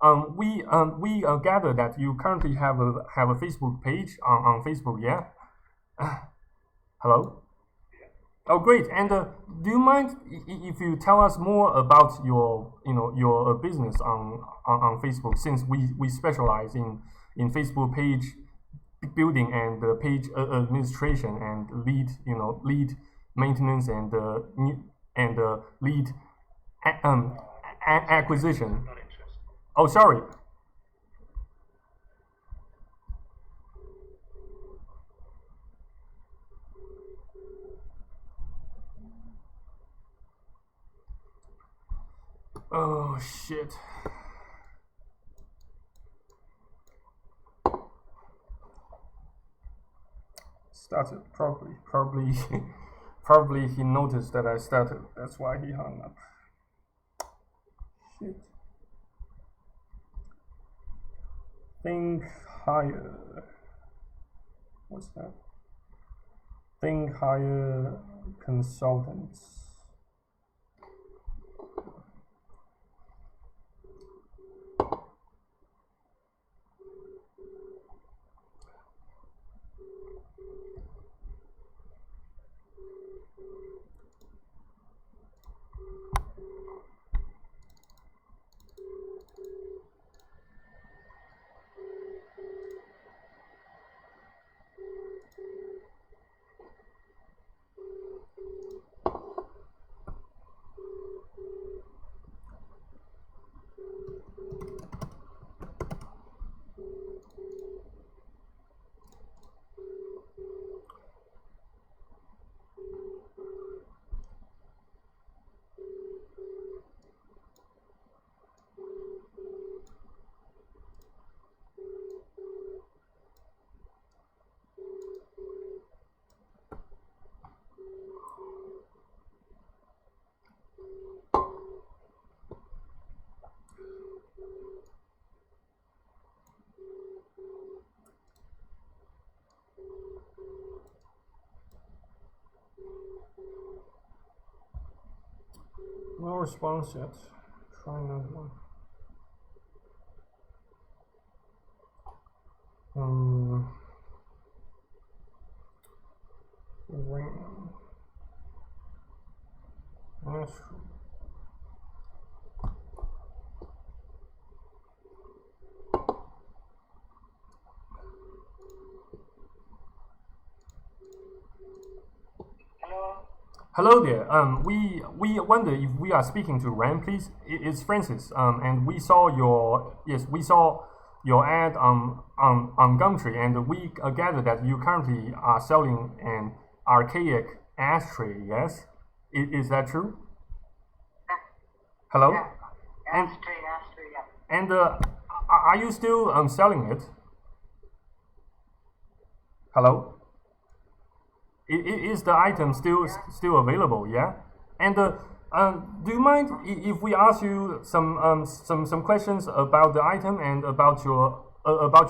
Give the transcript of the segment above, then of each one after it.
We gather that you currently have a Facebook page on Facebook, yeah? Hello? Oh, great. And do you mind if you tell us more about your business on Facebook, since we specialize in Facebook page building and page administration and lead maintenance and lead acquisition. Oh, sorry. Oh shit. Started probably probably he noticed that I started. That's why he hung up. Shit. Think higher. What's that? Think higher consultants. No response yet. Try another one. Ring. That's true. Hello there. We wonder if we are speaking to Ram, please. It's Francis. And we saw your ad on Gumtree, and we gathered that you currently are selling an archaic ashtray. Yes, is that true? Hello. Yeah. And Ashtray, yeah. and are you still selling it? Hello. Is the item still available? Yeah. And do you mind if we ask you some questions about the item and about your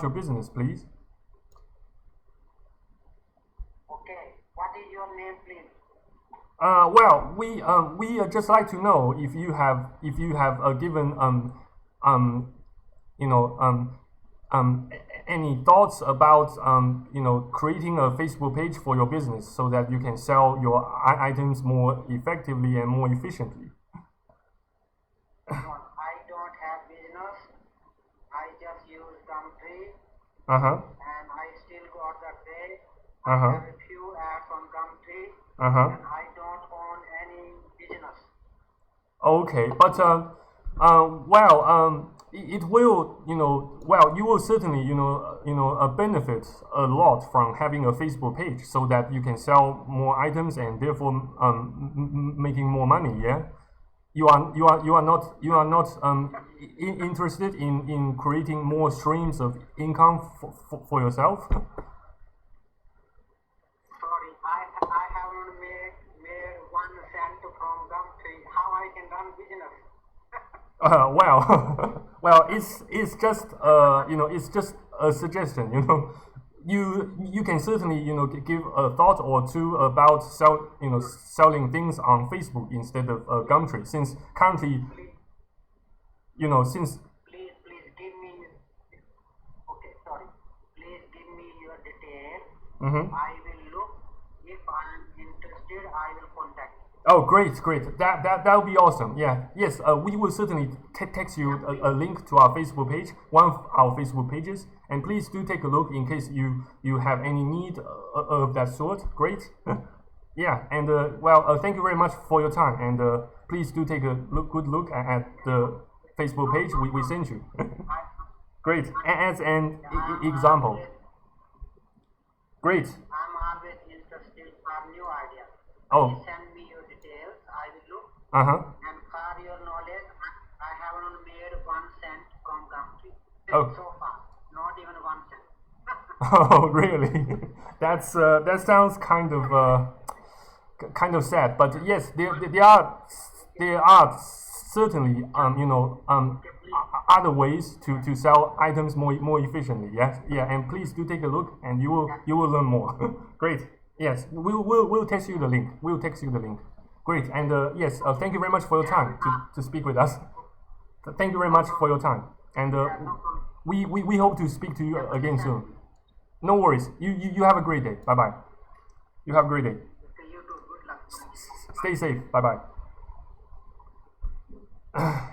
business, please? Okay. What is your name, please? Well, we just like to know if you have given you know any thoughts about creating a Facebook page for your business so that you can sell your items more effectively and more efficiently. No, I don't have business. I just use Gumtree, Uh-huh. and I still got the pay. I Uh-huh. have a few ads on Gumtree, Uh-huh. and I don't own any business. Okay, but well, it will, well, you will certainly, benefit a lot from having a Facebook page so that you can sell more items and therefore making more money. Yeah, you are not interested in creating more streams of income for yourself. Sorry, I haven't made 1 cent from Gumtree. How I can run business? Well, well, it's just it's just a suggestion. You can certainly give a thought or two about selling things on Facebook instead of Gumtree, since currently since Please Mm-hmm. I will look. If I'm interested, I will contact you. Oh, great, great. That would be awesome. Yeah, yes. We will certainly text you a link to our Facebook page, one of our Facebook pages, and please do take a look in case you have any need of that sort. Great. Yeah, and thank you very much for your time, and please do take a good look at the Facebook page we sent you. Great. As an example. Great. I'm always interested for new ideas. Oh. Please send me your details. I will look. Uh-huh. And for your knowledge, I haven't made 1 cent from Gumtree so far. Not even 1 cent. Oh, really? That sounds kind of sad. But yes, there are certainly other ways to sell items more efficiently. Yes, yeah, and please do take a look, and you will learn more. Great. Yes, we'll text you the link. We'll text you the link. Great. And yes, thank you very much for your time to speak with us. Thank you very much for your time, and we hope to speak to you again soon. No worries. You have a great day. Bye bye. You have a great day. You too. Good luck. Stay safe. Bye bye.